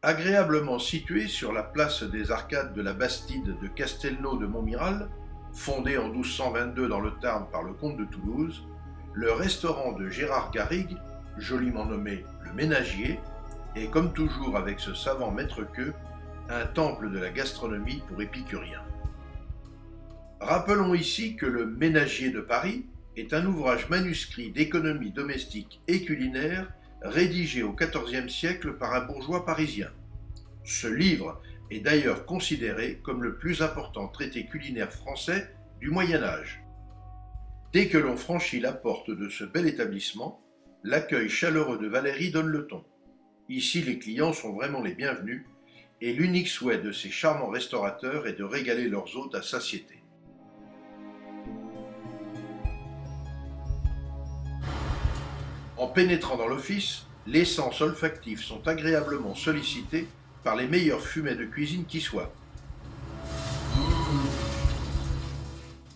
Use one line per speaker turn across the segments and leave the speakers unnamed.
Agréablement situé sur la place des Arcades de la Bastide de Castelnau de Montmiral, fondé en 1222 dans le Tarn par le comte de Toulouse, le restaurant de Gérard Garrigue, joliment nommé le Ménagier, est comme toujours avec ce savant maître-queux, un temple de la gastronomie pour épicuriens. Rappelons ici que le Ménagier de Paris est un ouvrage manuscrit d'économie domestique et culinaire rédigé au XIVe siècle par un bourgeois parisien. Ce livre est d'ailleurs considéré comme le plus important traité culinaire français du Moyen Âge. Dès que l'on franchit la porte de ce bel établissement, l'accueil chaleureux de Valérie donne le ton. Ici, les clients sont vraiment les bienvenus et l'unique souhait de ces charmants restaurateurs est de régaler leurs hôtes à satiété. En pénétrant dans l'office, les sens olfactifs sont agréablement sollicités par les meilleures fumées de cuisine qui soient.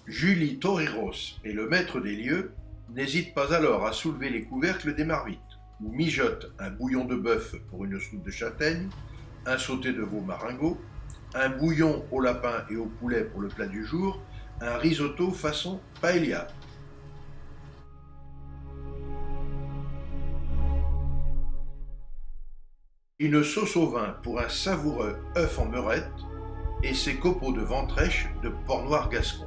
Julie Toriros et le maître des lieux n'hésitent pas alors à soulever les couvercles des marmites, où mijotent un bouillon de bœuf pour une soupe de châtaigne, un sauté de veau maringot, un bouillon au lapin et au poulet pour le plat du jour, un risotto façon paella. Une sauce au vin pour un savoureux œuf en meurette et ses copeaux de ventrèche de porc noir gascon.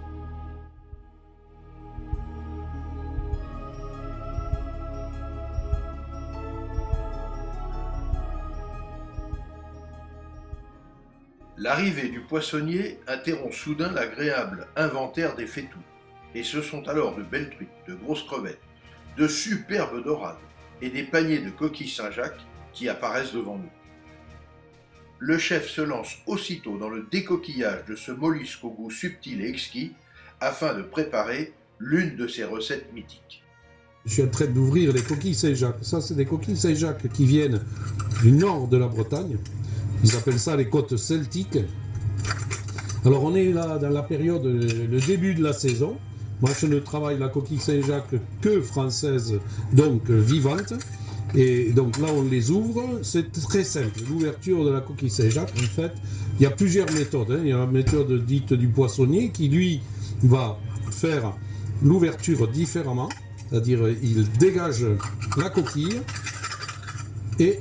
L'arrivée du poissonnier interrompt soudain l'agréable inventaire des faitous, et ce sont alors de belles truites, de grosses crevettes, de superbes dorades et des paniers de coquilles Saint-Jacques qui apparaissent devant nous. Le chef se lance aussitôt dans le décoquillage de ce mollusque au goût subtil et exquis afin de préparer l'une de ses recettes mythiques.
Je suis en train d'ouvrir les coquilles Saint-Jacques. Ça, c'est des coquilles Saint-Jacques qui viennent du nord de la Bretagne. Ils appellent ça les côtes celtiques. Alors, on est là dans la période, le début de la saison. Moi, je ne travaille la coquille Saint-Jacques que française, donc vivante. Et donc là, on les ouvre. C'est très simple. L'ouverture de la coquille Saint-Jacques, en fait, il y a plusieurs méthodes. Il y a la méthode dite du poissonnier qui, lui, va faire l'ouverture différemment. C'est-à-dire, il dégage la coquille et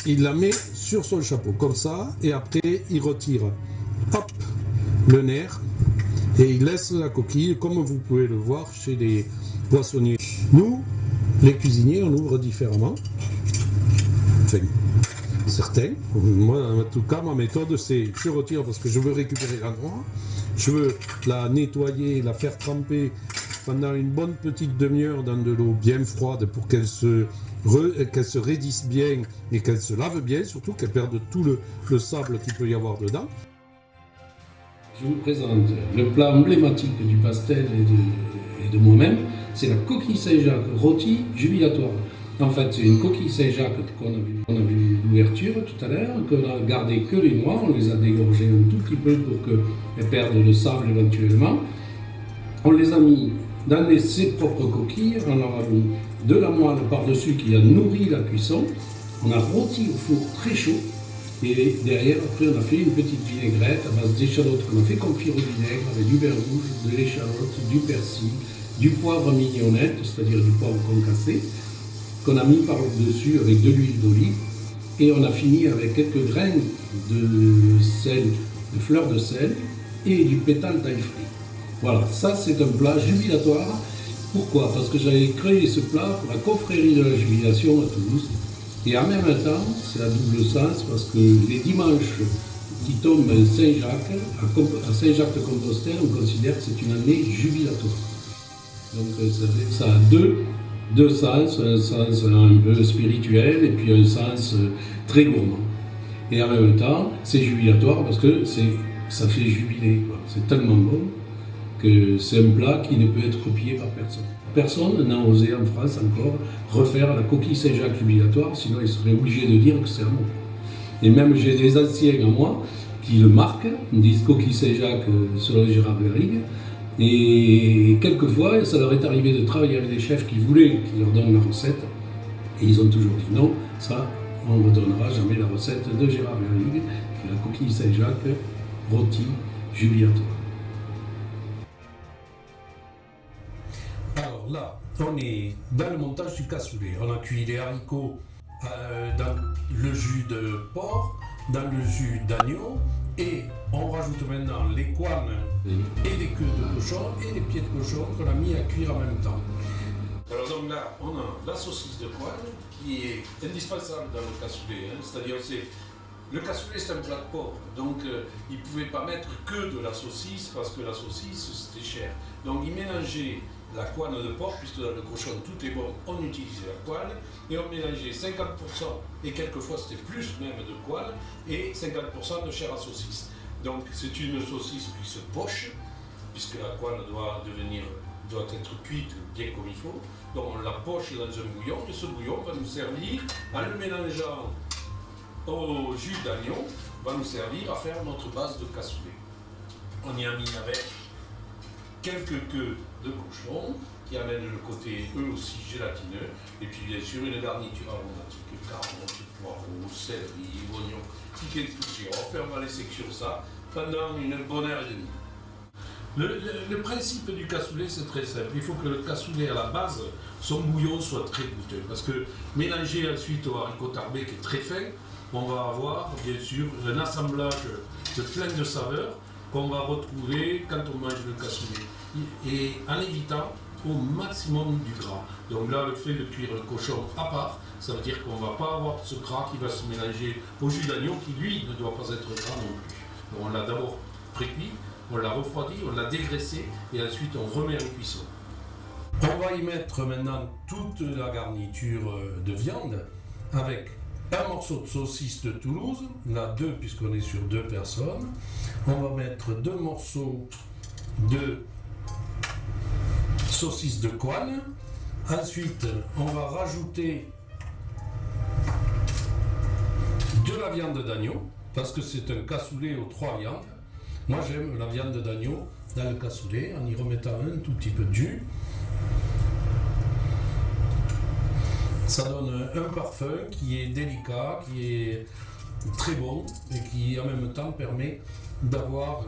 il la met sur son chapeau, comme ça. Et après, il retire, hop, le nerf et il laisse la coquille, comme vous pouvez le voir chez les poissonniers. Nous, les cuisiniers, on ouvre différemment. Enfin, certains. Moi, en tout cas, ma méthode, c'est je retire parce que je veux récupérer la noix. Je veux la nettoyer, la faire tremper pendant une bonne petite demi-heure dans de l'eau bien froide pour qu'elle se raidisse bien et qu'elle se lave bien, surtout qu'elle perde tout le sable qu'il peut y avoir dedans.
Je vous présente le plat emblématique du pastel et de moi-même, c'est la coquille Saint-Jacques rôtie jubilatoire. En fait, c'est une coquille Saint-Jacques qu'on a vu l'ouverture tout à l'heure, qu'on a gardé que les noix, on les a dégorgées un tout petit peu pour qu'elles perdent le sable éventuellement. On les a mis dans ses propres coquilles, on leur a mis de la moelle par-dessus qui a nourri la cuisson, on a rôti au four très chaud, et derrière, après, on a fait une petite vinaigrette à base d'échalotes qu'on a fait confire au vinaigre avec du vin rouge, de l'échalote, du persil, du poivre mignonnette, c'est-à-dire du poivre concassé, qu'on a mis par-dessus avec de l'huile d'olive, et on a fini avec quelques graines de sel, de fleurs de sel et du pétale d'ail frit. Voilà, ça c'est un plat jubilatoire. Pourquoi? Parce que j'avais créé ce plat pour la confrérie de la jubilation à Toulouse. Et en même temps, c'est à double sens parce que les dimanches qui tombent à Saint-Jacques, à Saint-Jacques-de-Compostelle, on considère que c'est une année jubilatoire. Donc ça a deux sens, un sens un peu spirituel et puis un sens très gourmand. Et en même temps, c'est jubilatoire parce que ça fait jubiler, quoi. C'est tellement bon que c'est un plat qui ne peut être copié par personne. Personne n'a osé en France encore refaire la coquille Saint-Jacques jubilatoire, sinon ils seraient obligés de dire que c'est un mot. Et même j'ai des anciens à moi qui le marquent, ils disent coquille Saint-Jacques selon Gérard Garrigue. Et quelquefois, ça leur est arrivé de travailler avec des chefs qui voulaient qu'ils leur donnent la recette, et ils ont toujours dit non, ça, on ne redonnera jamais la recette de Gérard Garrigue, qui est la coquille Saint-Jacques rôtie jubilatoire.
Alors là, on est dans le montage du cassoulet. On a cuit les haricots dans le jus de porc, dans le jus d'agneau, et on rajoute maintenant les couennes et les queues de cochon et les pieds de cochon qu'on a mis à cuire en même temps. Alors donc là, on a la saucisse de couenne qui est indispensable dans le cassoulet. C'est-à-dire, le cassoulet c'est un plat de pauvre, donc ils ne pouvaient pas mettre que de la saucisse parce que la saucisse c'était cher. Donc ils mélangeaient la couenne de porc, puisque dans le cochon tout est bon, on utilisait la couenne, et on mélangeait 50%, et quelquefois c'était plus même de couenne, et 50% de chair à saucisse. Donc c'est une saucisse qui se poche, puisque la couenne doit être cuite bien comme il faut. Donc on la poche dans un bouillon, et ce bouillon va nous servir, en le mélangeant au jus d'agneau, va nous servir à faire notre base de cassoulet. On y a mis avec quelques queues de cochon qui amènent le côté eux aussi gélatineux, et puis bien sûr une garniture aromatique, carottes, poireaux, céleri, oignons, piquet de toucher. On va laisser cuire ça pendant une bonne heure et demie. Le principe du cassoulet c'est très simple, il faut que le cassoulet à la base, son bouillon soit très goûteux, parce que mélangé ensuite au haricot tarbé qui est très fin, on va avoir bien sûr un assemblage de plein de saveurs qu'on va retrouver quand on mange le cassoulet, et en évitant au maximum du gras. Donc là, le fait de cuire le cochon à part, ça veut dire qu'on ne va pas avoir ce gras qui va se mélanger au jus d'agneau qui, lui, ne doit pas être gras non plus. Donc on l'a d'abord pré-cuit, on l'a refroidi, on l'a dégraissé, et ensuite on remet en cuisson. On va y mettre maintenant toute la garniture de viande avec un morceau de saucisse de Toulouse, là 2 puisqu'on est sur 2 personnes. On va mettre 2 morceaux de saucisse de couenne. Ensuite, on va rajouter de la viande d'agneau, parce que c'est un cassoulet aux 3 viandes. Moi j'aime la viande d'agneau dans le cassoulet, en y remettant un tout petit peu de jus. Ça donne un parfum qui est délicat, qui est très bon et qui en même temps permet d'avoir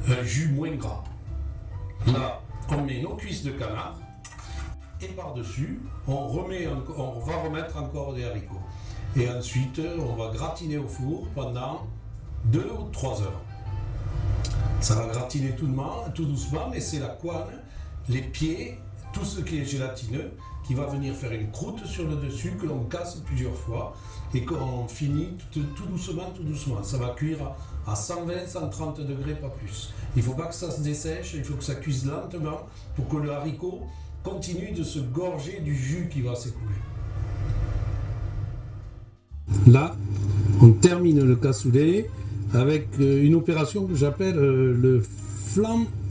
un jus moins gras. Là, on met nos cuisses de canard et par-dessus, on va remettre encore des haricots. Et ensuite, on va gratiner au four pendant 2 ou 3 heures. Ça va gratiner tout doucement, mais c'est la couenne, les pieds, tout ce qui est gélatineux, qui va venir faire une croûte sur le dessus que l'on casse plusieurs fois et qu'on finit tout doucement. Ça va cuire à 120, 130 degrés, pas plus. Il ne faut pas que ça se dessèche, il faut que ça cuise lentement pour que le haricot continue de se gorger du jus qui va s'écouler. Là, on termine le cassoulet avec une opération que j'appelle le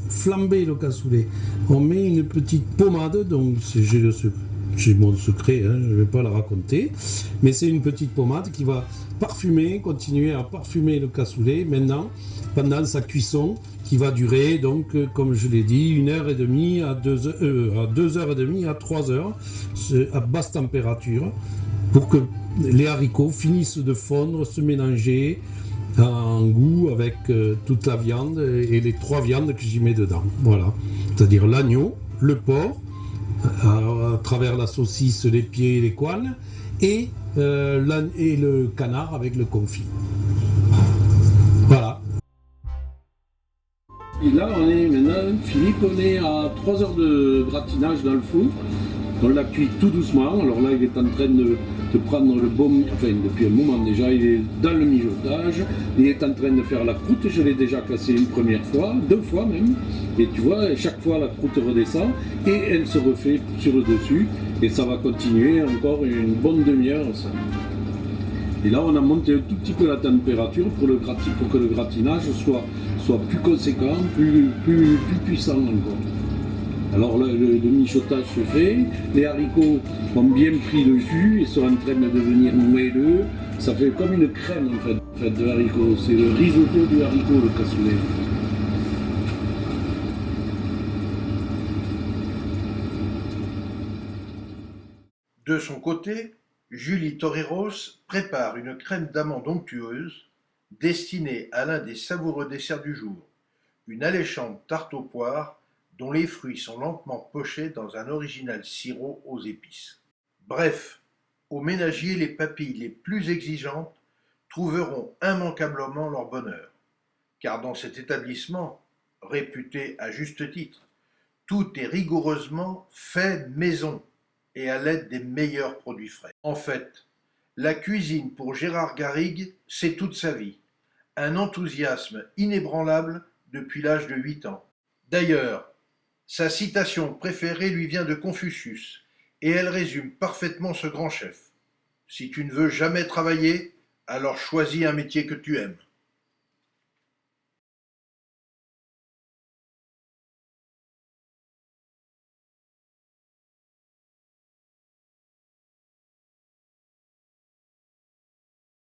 flamber le cassoulet. On met une petite pommade, donc j'ai mon secret, je ne vais pas le raconter, mais c'est une petite pommade qui va continuer à parfumer le cassoulet maintenant, pendant sa cuisson, qui va durer, donc, comme je l'ai dit, 1h30 à 2h30 à 3h, à basse température, pour que les haricots finissent de fondre, se mélanger en goût avec toute la viande et les 3 viandes que j'y mets dedans. Voilà, c'est-à-dire l'agneau, le porc, à travers la saucisse, les pieds et les couennes, et le canard avec le confit. Voilà.
Et là, on est maintenant, Philippe, on est à 3 heures de gratinage dans le four. On l'a cuit tout doucement. Alors là, il est en train de prendre le baume, enfin depuis un moment déjà, il est dans le mijotage. Il est en train de faire la croûte. Je l'ai déjà cassée une première fois, 2 fois même. Et tu vois, chaque fois la croûte redescend et elle se refait sur le dessus. Et ça va continuer encore une bonne demi-heure. Et là, on a monté un tout petit peu la température pour que le gratinage soit plus conséquent, plus puissant encore. Alors là, le mijotage se fait, les haricots ont bien pris le jus et sont en train de devenir moelleux. Ça fait comme une crème en fait de haricots. C'est le risotto du haricot, le cassoulet.
De son côté, Julie Toreros prépare une crème d'amande onctueuse destinée à l'un des savoureux desserts du jour, une alléchante tarte aux poires dont les fruits sont lentement pochés dans un original sirop aux épices. Bref, aux ménagiers les papilles les plus exigeantes trouveront immanquablement leur bonheur, car dans cet établissement, réputé à juste titre, tout est rigoureusement fait maison et à l'aide des meilleurs produits frais. En fait, la cuisine pour Gérard Garrigue, c'est toute sa vie, un enthousiasme inébranlable depuis l'âge de 8 ans. D'ailleurs, sa citation préférée lui vient de Confucius, et elle résume parfaitement ce grand chef. Si tu ne veux jamais travailler, alors choisis un métier que tu aimes.